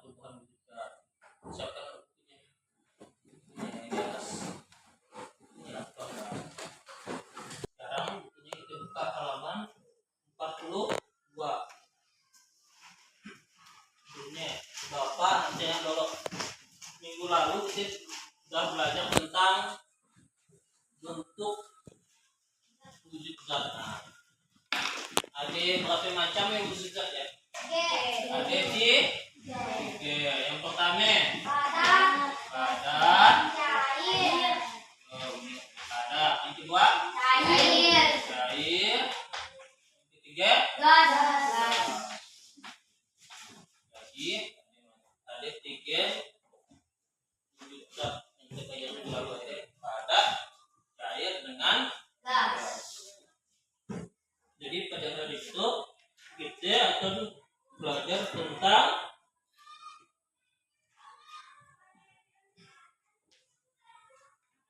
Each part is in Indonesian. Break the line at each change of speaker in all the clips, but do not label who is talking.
perubahan wujud zat. Siapkan bukunya. Ini di atas. Ini apa? Sekarang bukunya kita buka halaman 42. Ini Bapak nanti yang dulu minggu lalu kita sudah belajar tentang bentuk wujud zat. Nah, ada berapa macam yang wujud zat ya? Ada tiga. Yang pertama padat,
Cair.
padat. Yang kedua
Cair.
cair. Yang ketiga
Gas.
jadi ada tiga wujud zat yang kita belajar minggu lalu. Ada padat, cair dengan
Gas.
Jadi pada hari itu kita akan belajar tentang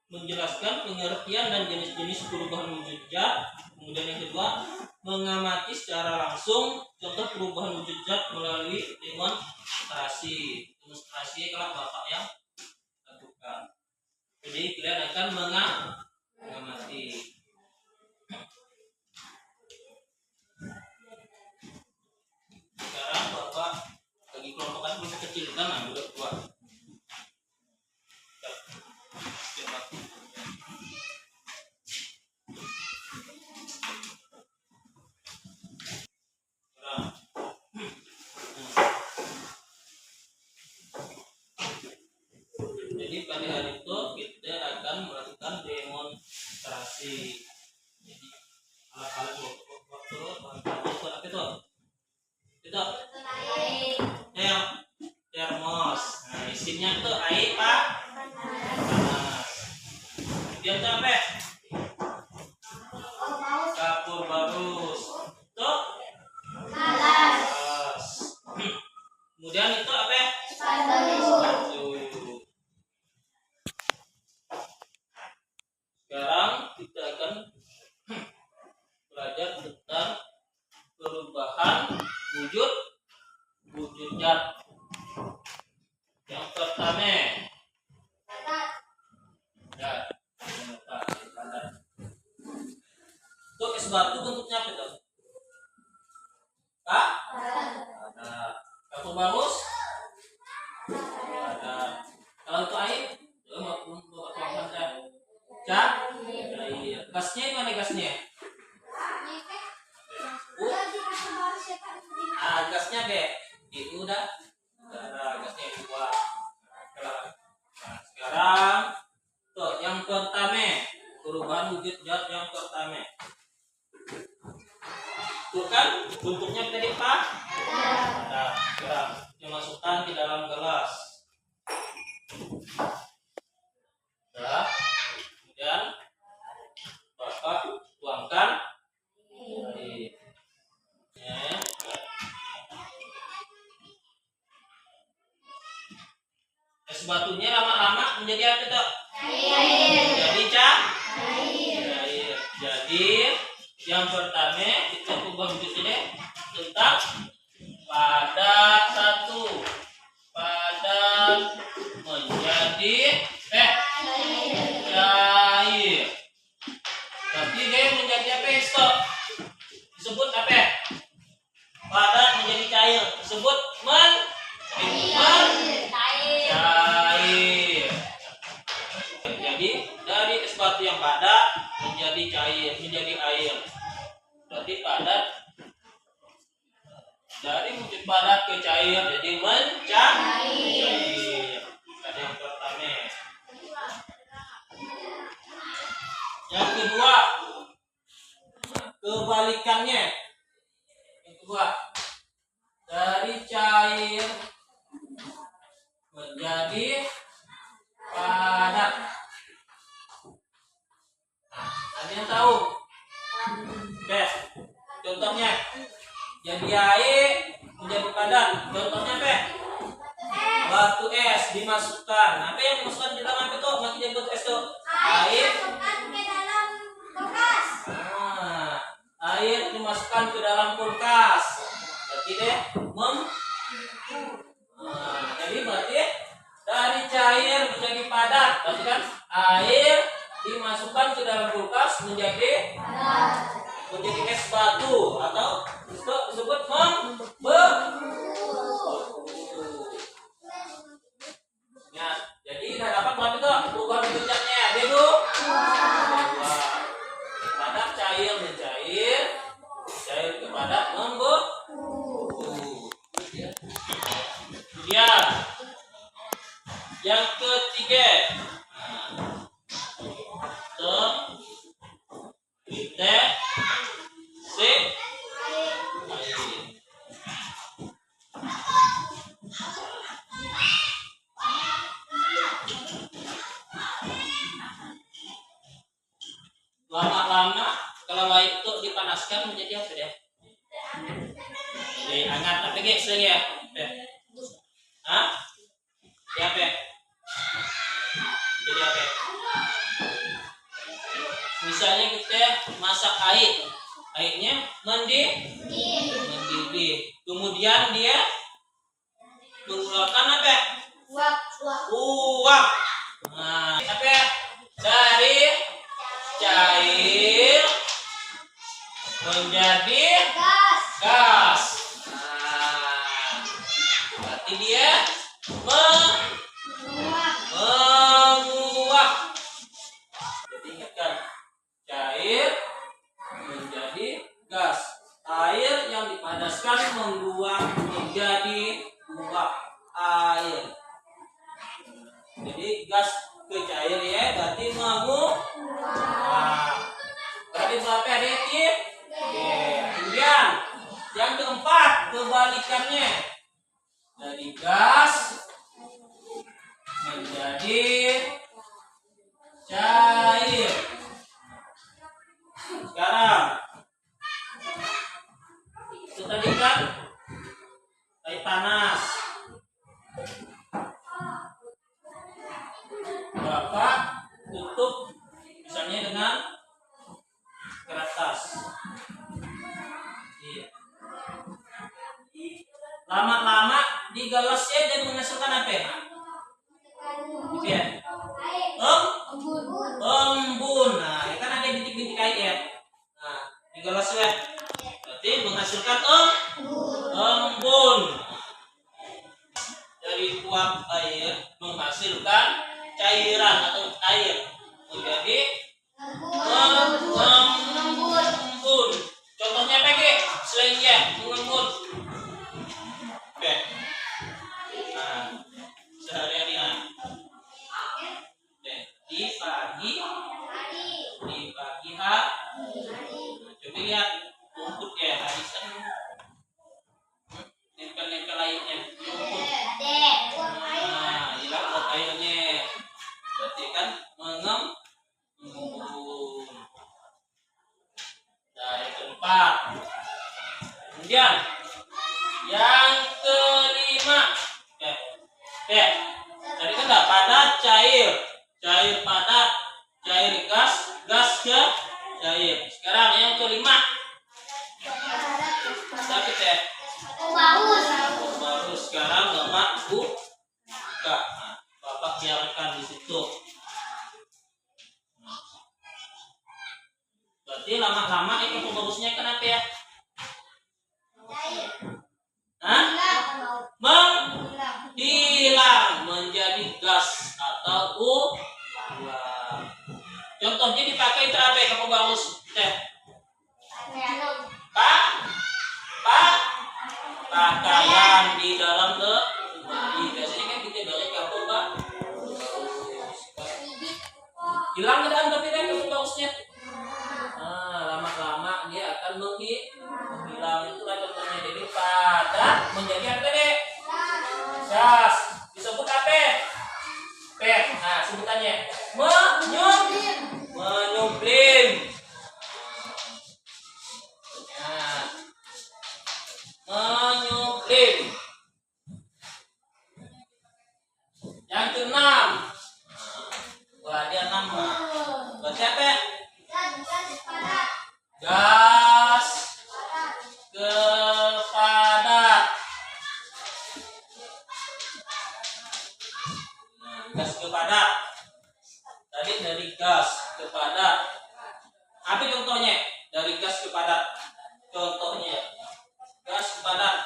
menjelaskan pengertian dan jenis-jenis perubahan wujud zat. Kemudian yang kedua, mengamati secara langsung contoh perubahan wujud zat melalui demonstrasi. Demonstrasi kalau Bapak yang lakukan. Jadi kalian akan mengamati. Sekarang Bapak bagi kelompokan belum kecilkan, nah udah tua. Jadi pada hari itu kita akan melakukan demonstrasi. Jadi alat-alat waktu apa itu? Itu termos. Nah, isinya tuh air panas. Kemudian tuh apa? Kapur barus. Tuh
Galas.
gas. Kemudian itu apa?
Spanduk.
Batu. Sekarang kita akan belajar tentang perubahan wujud zat. Yang pertama, padat. Itu es batu bentuknya apa itu? Padat. Kapur barus? Padat. Kalau untuk air, maupun buat tuangkan cair. Gasnya mana gasnya? Gasnya B. Itu udah. Gasnya dua. Nah, sekarang tuh yang pertama, perubahan wujud zat yang pertama. Tuh kan bentuknya tadi padat. Sekarang dimasukkan ke dalam gelas. Nah, kemudian Bapak tuangkan air. Es batunya lama-lama menjadi apa tuh? Jadi cair. Jadi yang pertama kita ubah wujud ini tentang padat satu. Padat menjadi cair. Berarti dia menjadi apa itu? Disebut apa? Padat menjadi cair. Disebut cair. Jadi dari es batu yang padat menjadi cair, menjadi air. Berarti padat dari wujud padat ke cair jadi mencair. Ada yang pertama. Yang kedua, kebalikannya. Yang kedua, dari cair menjadi padat. Nah, ada yang tahu? Bes. Contohnya, jadi air menjadi padat. Contohnya apa? Batu es dimasukkan. Apa yang dimasukkan di dalam apa itu? Nanti jadi batu es itu. Air. Air dimasukkan ke dalam kulkas. Berarti deh Jadi berarti dari cair menjadi padat. Berarti kan air dimasukkan ke dalam kulkas menjadi es batu atau disebut ya, jadi kita dapat berapa itu perubahan wujud zatnya? B2 padat cair mencair, cair ke padat membeku. Kemudian yang ketiga, T, C, air. Lama-lama kalau air itu dipanaskan menjadi apa deh? Jadi hangat apa guys ya? Hah? Jadi apa? Jadi apa? Misalnya kita masak air, airnya mendidih, kemudian dia mengeluarkan apa? Uap. Nah, apa? Dari cair menjadi gas. Nah, berarti dia menguap. Jadi ingatkan, cair menjadi gas. Air yang dipanaskan menguap menjadi uap air. Jadi gas ke cair ya, berarti menguap. Berarti berapa detik? Oke. Kemudian yang keempat kebalikannya, dari gas menjadi cair. Sekarang itu tadi kan air panas. Bapak tutup misalnya dengan kertas. Iya. Lama-lama di gelasnya dan menghasilkan apa ya? Iya. Embun. Nah, ini kan ada bintik-bintik air ya. Nah, di gelasnya berarti menghasilkan embun. Dari uap air menghasilkan cairan atau air menjadi mengembun. Contohnya apa Ki? Selain dia mengembun. Oke. Nah, sehari-hari di pagi hari. Coba lihat rumput ya, hari kan nempel-nempel airnya rumput. Nah, hilang buat airnya. Berarti kan mengembun. Dari keempat. Kemudian yang kelima. Tadi kan enggak padat cair, cair padat, cair gas, gas ke cair. Sekarang yang kelima. Tapi baru sekarang Bapak buka. Nah, Bapak biarkan di situ. Berarti lama-lama itu pembagusnya kenapa ya? Menghilang menjadi gas atau uap. Contohnya dipakai terapi kamu bagus pakaian di dalam biasanya kan kita balik kapur Pak. Hilang ke dalam tapi kan kamu bagusnya. Lama-lama dia akan menghilang. Itulah contohnya. Jadi padat menjadi apa deh? Gas. Disebut apa? Nah, sebutannya menyublim. Nah, menyublim. Yang keenam. Wah, dia 6. Berarti apa? Gas kepadat. gas ke padat. Tadi dari gas ke padat. Apa contohnya? Dari gas ke padat. Contohnya gas ke padat.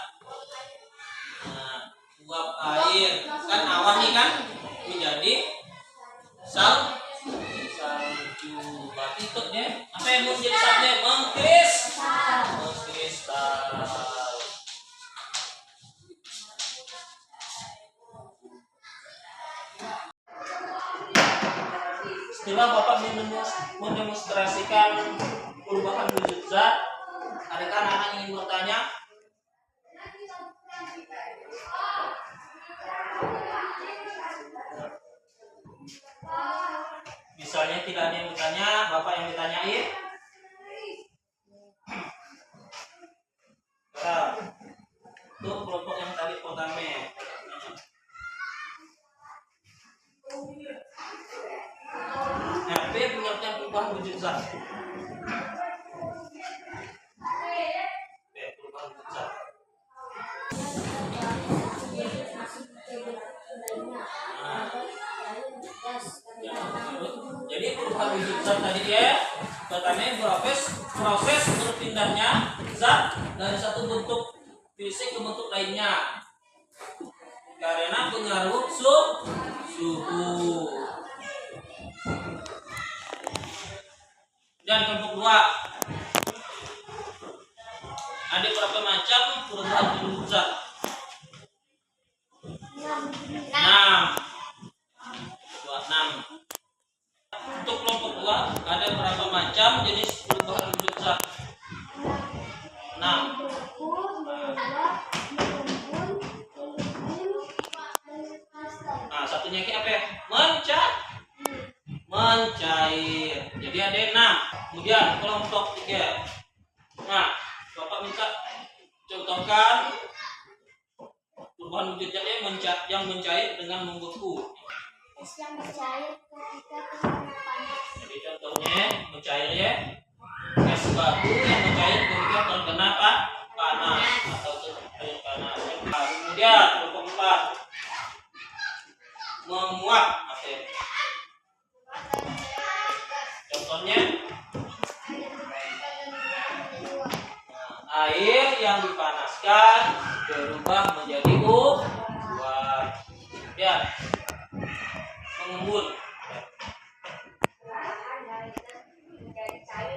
Nah, uap air kan awan nih kan menjadi salju. Berarti itu deh. Apa yang mau jadi salju? Mengkristal. Setelah Bapak mendemonstrasikan perubahan wujud zat, adakah anak-anak yang ingin bertanya? Misalnya tidak ada yang bertanya, Bapak yang ditanyain. Nah, itu kelompok yang tadi pertama. RP pengertian perubahan wujud zat. Perubahan wujud zat. Jadi perubahan wujud zat tadi ya, pertama proses berpindahnya zat dari satu bentuk fisik ke bentuk lainnya karena pengaruh suhu. Dan kelompok 2, ada berapa macam perubahan wujud zat? 6. Untuk kelompok 2 ada berapa macam jenis perubahan wujud zat? 6. Nah, satunya apa ya? Mencair. Jadi ada 6. Kemudian kelompok 3. Nah, Bapak minta contohkan perubahan wujud zat yang mencair dengan membeku.
Es yang mencair ketika terkena panas.
Jadi contohnya mencairnya es batu yang mencair ketika terkena panas atau air panas. Kemudian kelompok 4 menguap. Contohnya air yang dipanaskan berubah menjadi uap. Ya, mengembun.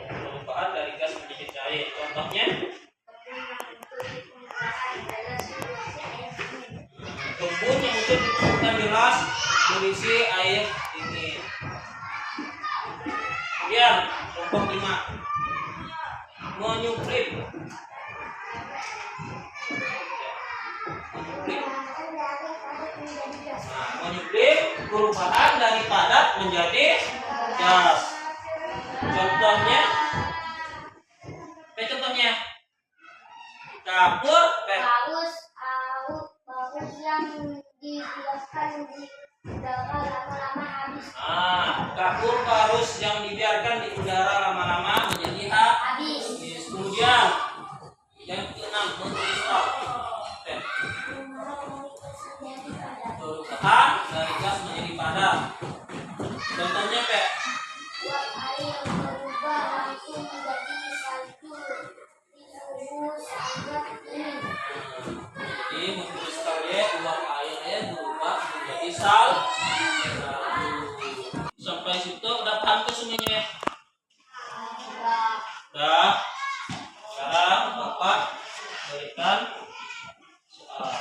Perubahan dari gas menjadi cair. Contohnya kembun yang muncul di permukaan gelas berisi air dingin. Kemudian kelompok 5 menyuplip. Menyuplip perubahan dari padat menjadi gas. Contohnya kapur
Paus yang dibiarkan di udara lama-lama habis.
Kapur parus yang dibiarkan di udara lama-lama menjadi habis. Kemudian yang keenam mengkristal. Perubahan dari gas menjadi padat. Contohnya
Uap air berubah langsung menjadi salju di suhu sangat dingin.
Jadi mengkristalnya uap airnya berubah menjadi salju. Sampai situ udah paham tuh semuanya? Udah. Sekarang Bapak berikan soal.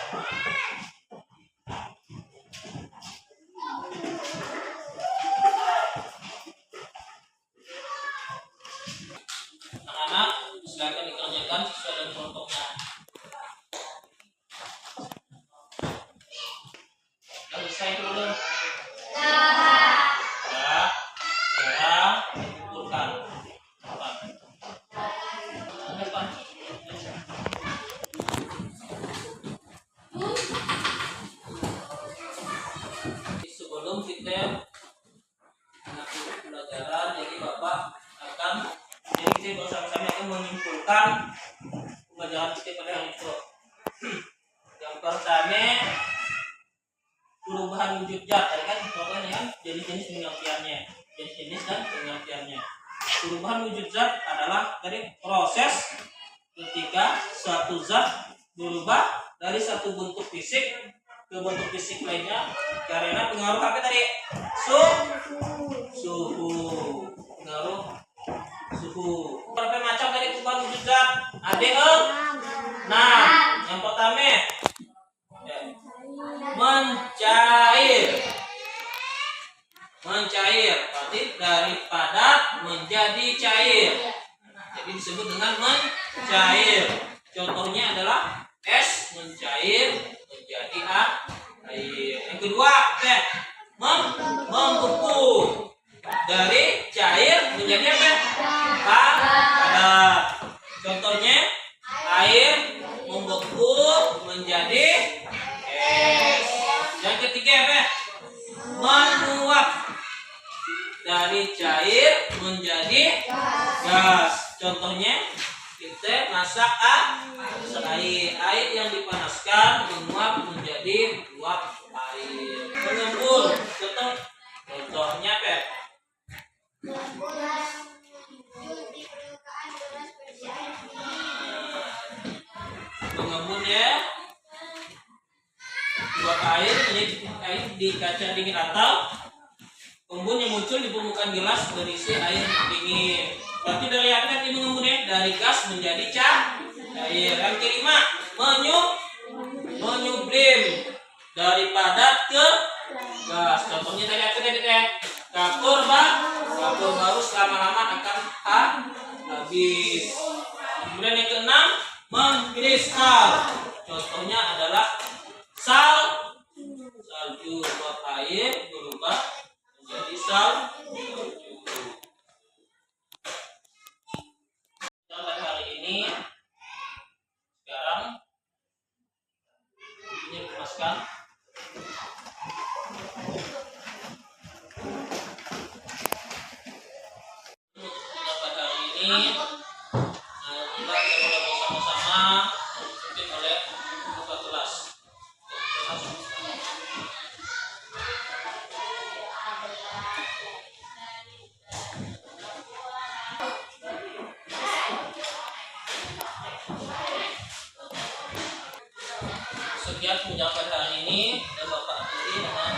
perubahan wujud zat. Tadi kan contohnya kan jenis-jenis pengertiannya, jenis-jenis dan pengertiannya. Perubahan wujud zat adalah tadi proses ketika suatu zat berubah dari satu bentuk fisik ke bentuk fisik lainnya karena pengaruh apa tadi? Suhu. Pengaruh suhu. Berapa macam tadi perubahan wujud zat? Ada Nah, yang pertama mencair. Mencair berarti dari padat menjadi cair. Jadi disebut dengan mencair. Contohnya adalah es mencair menjadi air. Yang kedua, membeku. Dari cair menjadi apa? Padat. Contohnya air membeku menjadi es. Yang ketiga apa? Menguap. Dari cair menjadi gas. Contohnya kita masak air yang dipanaskan menguap menjadi uap air. Mengembun. Contohnya apa? Mengembun ya. Uap air menjadi air di kaca dingin atau embun yang muncul di permukaan gelas berisi air dingin. Berarti dari apa nanti mengembun ya? Dari gas menjadi cair. Yang kelima, menyublim. Dari padat ke gas. Contohnya tadi apa tadi teh? Kapur baru selama-lama akan habis. Kemudian yang keenam, mengkristal. Contohnya adalah salju. Uap air berubah menjadi salju. Pada hari ini sekarang ini dijelaskan. Pada hari ini kita boleh bersama-sama dipimpin oleh buka kelas. Sekian penjelasan hari ini dan Bapak akhiri dengan